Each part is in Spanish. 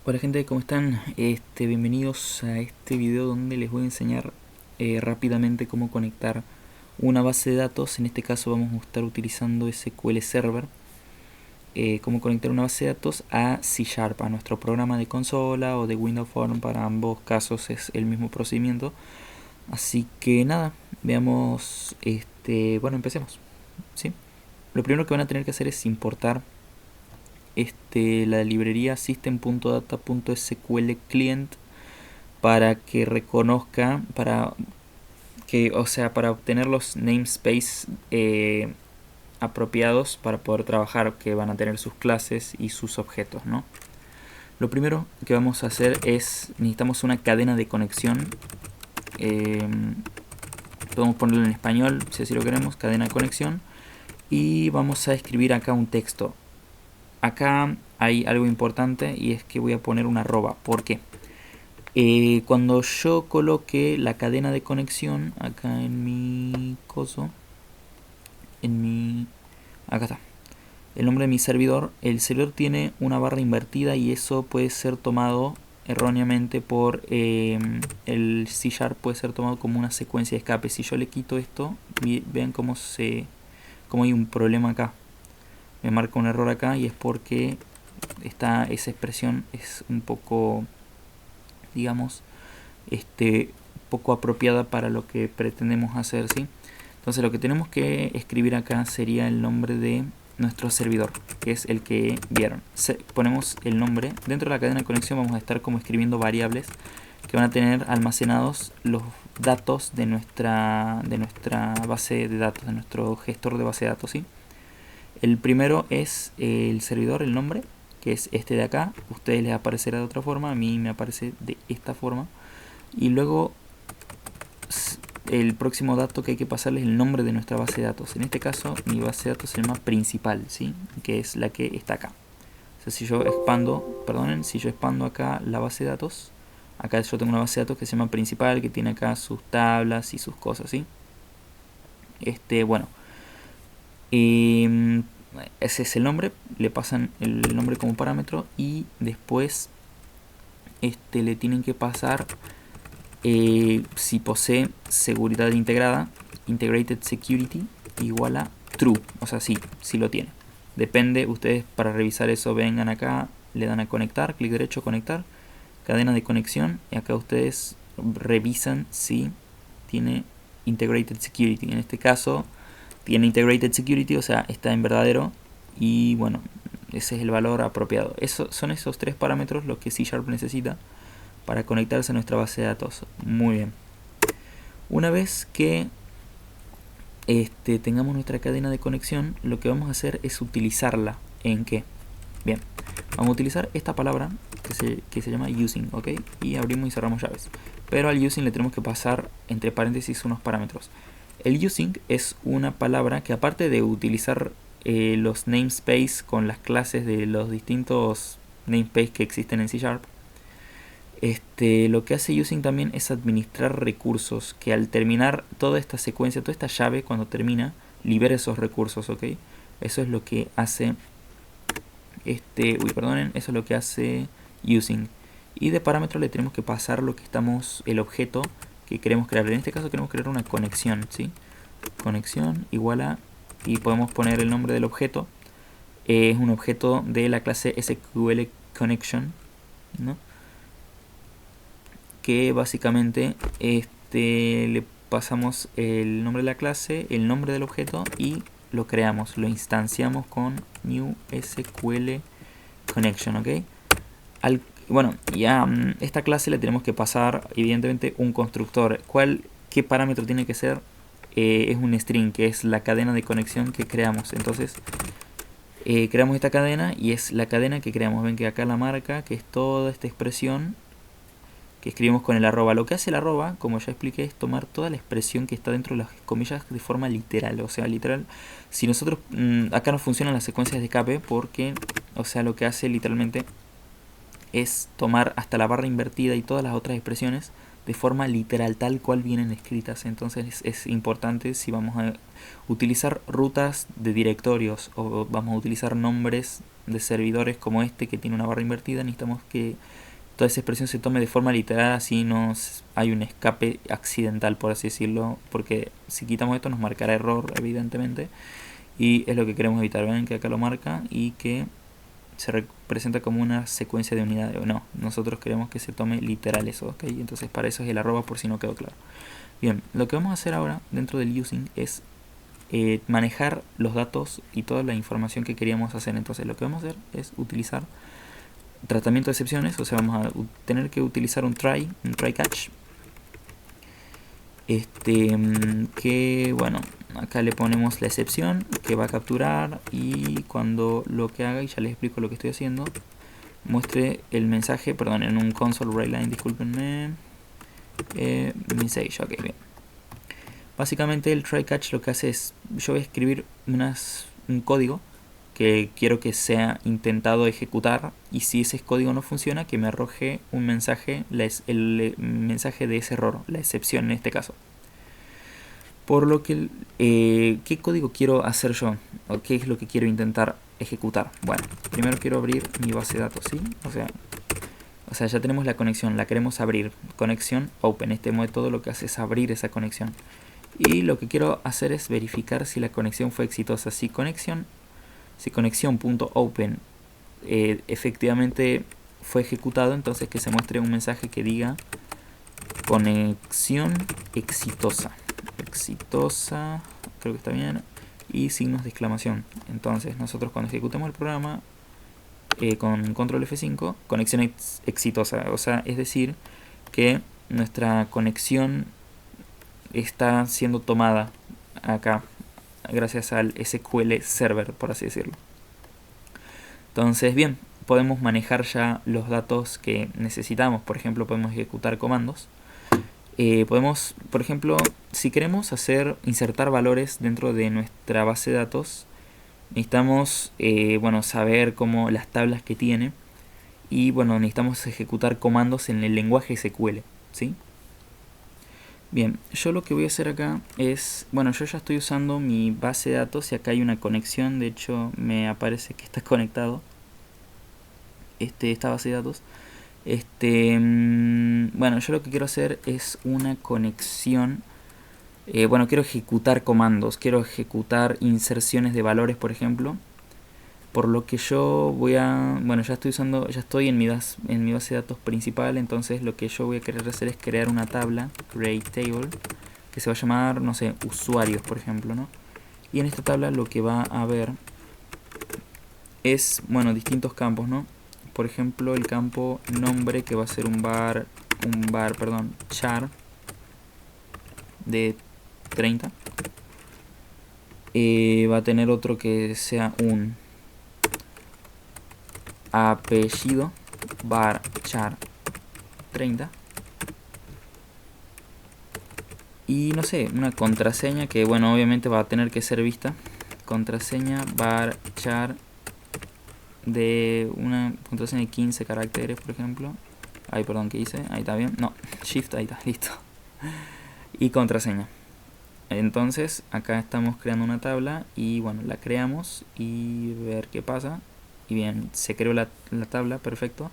Hola gente, ¿cómo están? Bienvenidos a este video donde les voy a enseñar rápidamente cómo conectar una base de datos. En este caso vamos a estar utilizando SQL Server. Cómo conectar una base de datos a C#, a nuestro programa de consola o de Windows Form. Para ambos casos es el mismo procedimiento. Así que nada, veamos, bueno, empecemos, ¿sí? Lo primero que van a tener que hacer es importar la librería system.data.sql client para que reconozca, para obtener los namespace apropiados para poder trabajar, que van a tener sus clases y sus objetos, ¿no? Lo primero que vamos a hacer es, necesitamos una cadena de conexión. Podemos ponerlo en español si así lo queremos, cadena de conexión, y vamos a escribir acá un texto. Acá hay algo importante y es que voy a poner una arroba. ¿Por qué? Cuando yo coloque la cadena de conexión acá en mi coso, acá está, el nombre de mi servidor, el servidor tiene una barra invertida y eso puede ser tomado erróneamente por el C#, puede ser tomado como una secuencia de escape. Si yo le quito esto, vean cómo hay un problema acá. Me marca un error acá y es porque esa expresión es un poco, digamos, poco apropiada para lo que pretendemos hacer, ¿sí? Entonces lo que tenemos que escribir acá sería el nombre de nuestro servidor, que es el que vieron. Ponemos el nombre. Dentro de la cadena de conexión vamos a estar como escribiendo variables que van a tener almacenados los datos de nuestra base de datos, de nuestro gestor de base de datos, ¿sí? El primero es el servidor, el nombre, que es este de acá. A ustedes les aparecerá de otra forma, a mí me aparece de esta forma. Y luego el próximo dato que hay que pasarle es el nombre de nuestra base de datos. En este caso mi base de datos se llama principal, ¿sí? Que es la que está acá. O sea, si yo expando acá la base de datos, acá yo tengo una base de datos que se llama principal, que tiene acá sus tablas y sus cosas, ¿sí? Bueno, ese es el nombre, le pasan el nombre como parámetro y después le tienen que pasar si posee seguridad integrada, integrated security, igual a true, o sea, sí lo tiene. Depende, ustedes para revisar eso vengan acá, le dan a conectar, clic derecho, conectar, cadena de conexión, y acá ustedes revisan si tiene integrated security. En este caso tiene integrated security, o sea, está en verdadero, y bueno, ese es el valor apropiado. Son esos tres parámetros los que C# necesita para conectarse a nuestra base de datos. Muy bien. Una vez que tengamos nuestra cadena de conexión, lo que vamos a hacer es utilizarla. ¿En qué? Bien, vamos a utilizar esta palabra que se llama using, ¿ok? Y abrimos y cerramos llaves. Pero al using le tenemos que pasar entre paréntesis unos parámetros. El using es una palabra que, aparte de utilizar los namespace con las clases de los distintos namespace que existen en C#, lo que hace using también es administrar recursos, que al terminar toda esta secuencia, toda esta llave, cuando termina, libera esos recursos, ¿ok? Eso es lo que hace eso es lo que hace using. Y de parámetro le tenemos que pasar el objeto que queremos crear. En este caso queremos crear una conexión, ¿sí? Conexión igual a, y podemos poner el nombre del objeto. Es un objeto de la clase SQL Connection, ¿no? Que básicamente le pasamos el nombre de la clase, el nombre del objeto y lo creamos, lo instanciamos con new SQL connection, ¿ok? Bueno, ya esta clase le tenemos que pasar evidentemente un constructor. ¿Qué parámetro tiene que ser? Es un string, que es la cadena de conexión que creamos. Entonces creamos esta cadena y es la cadena que creamos. Ven que acá la marca, que es toda esta expresión que escribimos con el arroba. Lo que hace el arroba, como ya expliqué, es tomar toda la expresión que está dentro de las comillas de forma literal. O sea, literal, si nosotros acá no funcionan las secuencias de escape porque, o sea, lo que hace literalmente es tomar hasta la barra invertida y todas las otras expresiones de forma literal, tal cual vienen escritas. Entonces es importante si vamos a utilizar rutas de directorios o vamos a utilizar nombres de servidores como este que tiene una barra invertida, necesitamos que toda esa expresión se tome de forma literal, así no hay un escape accidental, por así decirlo, porque si quitamos esto nos marcará error, evidentemente, y es lo que queremos evitar. Ven que acá lo marca y que se representa como una secuencia de unidades. No, nosotros queremos que se tome literal eso, ¿ok? Entonces para eso es el arroba, por si no quedó claro. Bien, lo que vamos a hacer ahora dentro del using es manejar los datos y toda la información que queríamos hacer. Entonces lo que vamos a hacer es utilizar tratamiento de excepciones, o sea, vamos a tener que utilizar un try catch. Que bueno, acá le ponemos la excepción que va a capturar y cuando lo que haga, y ya les explico lo que estoy haciendo, muestre el mensaje, perdón, en un console writeline, discúlpenme, message, ok, bien. Básicamente el try catch lo que hace es, yo voy a escribir un código que quiero que sea intentado ejecutar, y si ese código no funciona, que me arroje un mensaje, el mensaje de ese error, la excepción en este caso. Por lo que, ¿qué código quiero hacer yo? ¿O qué es lo que quiero intentar ejecutar? Bueno, primero quiero abrir mi base de datos, ¿sí? O sea, ya tenemos la conexión, la queremos abrir. Conexión open, este método lo que hace es abrir esa conexión. Y lo que quiero hacer es verificar si la conexión fue exitosa. Si conexión.open efectivamente fue ejecutado, entonces que se muestre un mensaje que diga conexión exitosa, creo que está bien, y signos de exclamación. Entonces nosotros cuando ejecutemos el programa con control F5, conexión exitosa, o sea, es decir que nuestra conexión está siendo tomada acá gracias al SQL Server, por así decirlo. Entonces, bien, podemos manejar ya los datos que necesitamos. Por ejemplo, podemos ejecutar comandos. Podemos, por ejemplo, si queremos insertar valores dentro de nuestra base de datos, necesitamos saber cómo las tablas que tiene, y bueno, necesitamos ejecutar comandos en el lenguaje SQL, ¿sí? Bien, yo lo que voy a hacer acá es, bueno, yo ya estoy usando mi base de datos y acá hay una conexión, de hecho me aparece que está conectado esta base de datos. Bueno, yo lo que quiero hacer es una conexión. Quiero ejecutar comandos, quiero ejecutar inserciones de valores, por ejemplo. Por lo que yo voy a, ya estoy en mi base de datos principal, entonces lo que yo voy a querer hacer es crear una tabla, create table, que se va a llamar, no sé, usuarios, por ejemplo, ¿no? Y en esta tabla lo que va a haber es, distintos campos, ¿no? Por ejemplo, el campo nombre, que va a ser un char de 30. Va a tener otro que sea un apellido var char 30, y no sé, una contraseña que obviamente va a tener que ser vista, contraseña var char de una contraseña de 15 caracteres, por ejemplo. Ay, perdón, ¿qué hice? Ahí está bien, no, shift, ahí está, listo. Y contraseña. Entonces acá estamos creando una tabla y la creamos y ver qué pasa. Y bien, se creó la tabla, perfecto.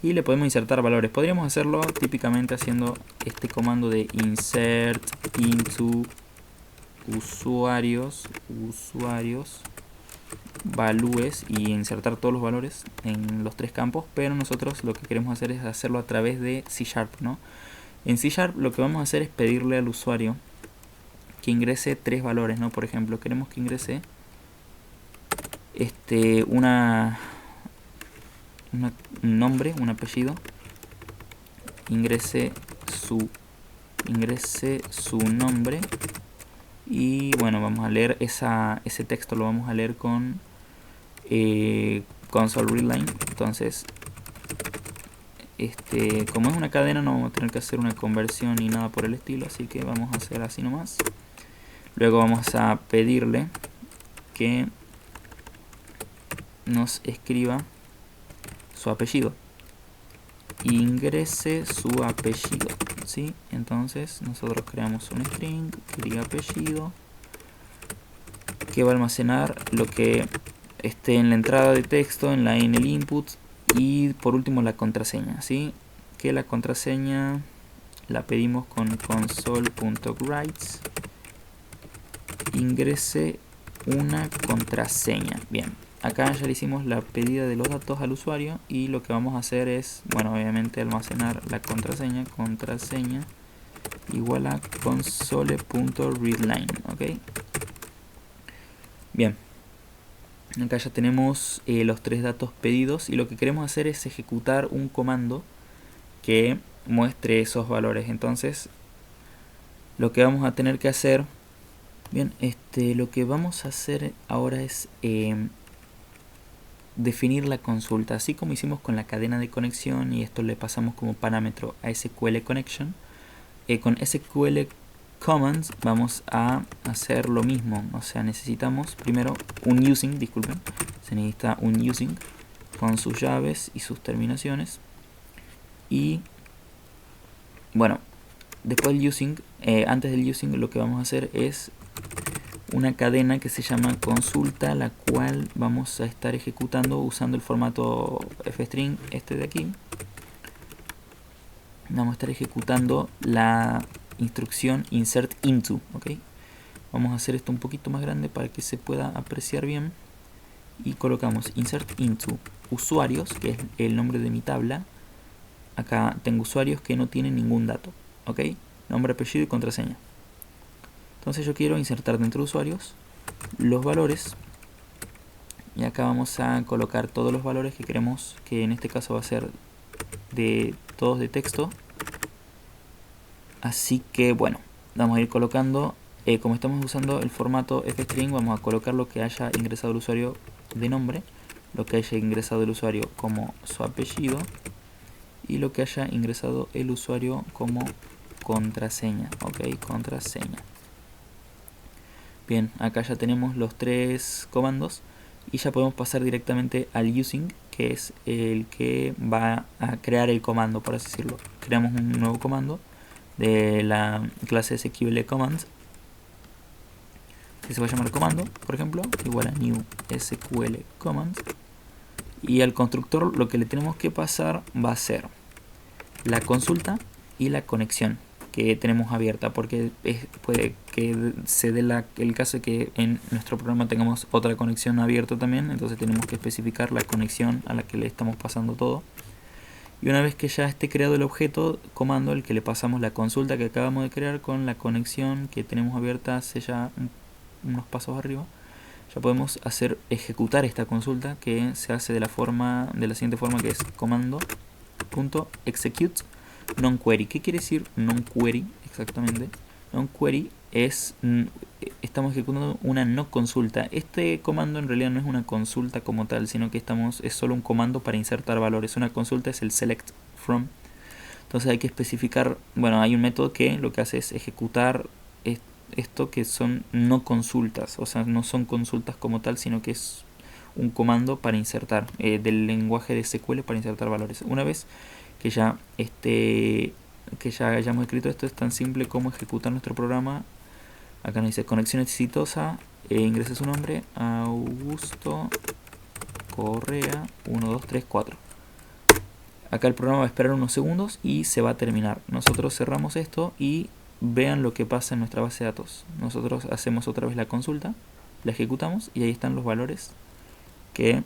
Y le podemos insertar valores. Podríamos hacerlo típicamente haciendo este comando de insert into usuarios values, y insertar todos los valores en los tres campos. Pero nosotros lo que queremos hacer es hacerlo a través de C#, ¿no? En C# lo que vamos a hacer es pedirle al usuario que ingrese tres valores, ¿no? Por ejemplo, queremos que ingrese un nombre, un apellido, ingrese su nombre, y vamos a leer ese texto, lo vamos a leer con console readline. Entonces como es una cadena, no vamos a tener que hacer una conversión ni nada por el estilo, así que vamos a hacer así nomás. Luego vamos a pedirle que nos escriba su apellido. ingrese su apellido, ¿sí? Entonces nosotros creamos un string que diga apellido, que va a almacenar lo que esté en la entrada de texto, en el input, y por último la contraseña, ¿sí? Que la contraseña la pedimos con console.writes ingrese una contraseña. Bien, acá ya le hicimos la pedida de los datos al usuario y lo que vamos a hacer es, bueno, obviamente almacenar la contraseña igual a console.readline, ¿ok? Bien, acá ya tenemos los tres datos pedidos y lo que queremos hacer es ejecutar un comando que muestre esos valores. Entonces lo que vamos a tener que hacer, bien, lo que vamos a hacer ahora es definir la consulta, así como hicimos con la cadena de conexión y esto le pasamos como parámetro a SQL connection. Con SQL commands vamos a hacer lo mismo, o sea, necesitamos primero un using, disculpen, se necesita un using con sus llaves y sus terminaciones, y bueno, después del using, antes del using, lo que vamos a hacer es una cadena que se llama consulta, la cual vamos a estar ejecutando usando el formato fstring de aquí. Vamos a estar ejecutando la instrucción insert into, ¿ok? Vamos a hacer esto un poquito más grande para que se pueda apreciar bien, y colocamos insert into usuarios, que es el nombre de mi tabla. Acá tengo usuarios que no tienen ningún dato, ¿ok? Nombre, apellido y contraseña. Entonces yo quiero insertar dentro de usuarios los valores, y acá vamos a colocar todos los valores que queremos, que en este caso va a ser todos de texto. Así que bueno, vamos a ir colocando, como estamos usando el formato fstring, vamos a colocar lo que haya ingresado el usuario de nombre, lo que haya ingresado el usuario como su apellido y lo que haya ingresado el usuario como contraseña, ok, contraseña. Bien, acá ya tenemos los tres comandos y ya podemos pasar directamente al using, que es el que va a crear el comando, por así decirlo. Creamos un nuevo comando de la clase SQL commands que se va a llamar comando, por ejemplo, igual a new SQL commands, y al constructor lo que le tenemos que pasar va a ser la consulta y la conexión que tenemos abierta, porque puede que se dé el caso de que en nuestro programa tengamos otra conexión abierta también, entonces tenemos que especificar la conexión a la que le estamos pasando todo. Y una vez que ya esté creado el objeto comando, el que le pasamos la consulta que acabamos de crear con la conexión que tenemos abierta hace ya unos pasos arriba, ya podemos ejecutar esta consulta, que se hace de la siguiente forma, que es comando.execute non-query. ¿Qué quiere decir non-query exactamente? Non-query es, estamos ejecutando una no consulta. Este comando en realidad no es una consulta como tal, sino que es solo un comando para insertar valores. Una consulta es el select from. Entonces hay que especificar, bueno, hay un método que lo que hace es ejecutar esto, que son no consultas, o sea, no son consultas como tal, sino que es un comando para insertar, del lenguaje de SQL para insertar valores. Una vez que ya hayamos escrito esto, es tan simple como ejecutar nuestro programa. Acá nos dice conexión exitosa, ingrese su nombre, Augusto Correa 1234. Acá el programa va a esperar unos segundos y se va a terminar. Nosotros cerramos esto y vean lo que pasa en nuestra base de datos. Nosotros hacemos otra vez la consulta, la ejecutamos y ahí están los valores que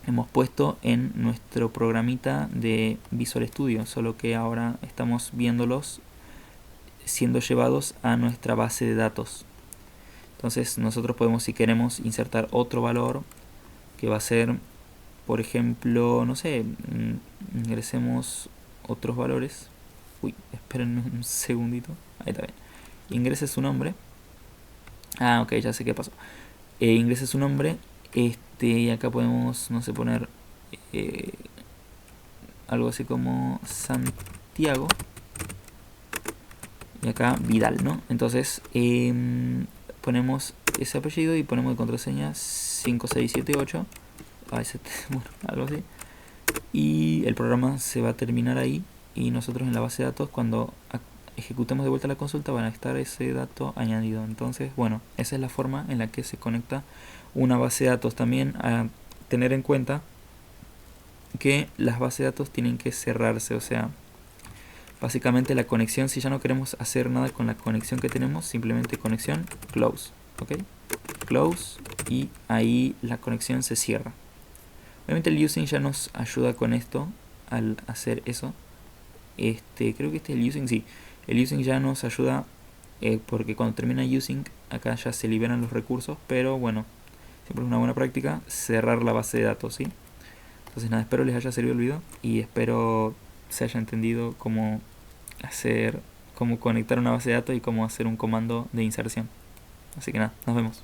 hemos puesto en nuestro programita de Visual Studio, solo que ahora estamos viéndolos siendo llevados a nuestra base de datos. Entonces nosotros podemos, si queremos, insertar otro valor que va a ser, por ejemplo, no sé, ingresemos otros valores. Uy, espérenme un segundito. Ahí está bien. Ingrese su nombre. Ah, ok, ya sé qué pasó. Ingrese su nombre. Y acá podemos, no sé, poner algo así como Santiago. Y acá Vidal, ¿no? Entonces ponemos ese apellido y ponemos de contraseña 5678. Bueno, algo así. y el programa se va a terminar ahí, y nosotros en la base de datos, cuando ejecutemos de vuelta la consulta, van a estar ese dato añadido. Entonces, bueno, esa es la forma en la que se conecta una base de datos. También a tener en cuenta que las bases de datos tienen que cerrarse, o sea, básicamente la conexión, si ya no queremos hacer nada con la conexión que tenemos, simplemente conexión, close, ¿ok? Close, y ahí la conexión se cierra. Obviamente el using ya nos ayuda con esto, al hacer eso. Creo que este es el using, sí. El using ya nos ayuda porque cuando termina using, acá ya se liberan los recursos, pero bueno, siempre es una buena práctica cerrar la base de datos, ¿sí? Entonces nada, espero les haya servido el video y espero se haya entendido cómo conectar una base de datos y cómo hacer un comando de inserción. Así que nada, nos vemos.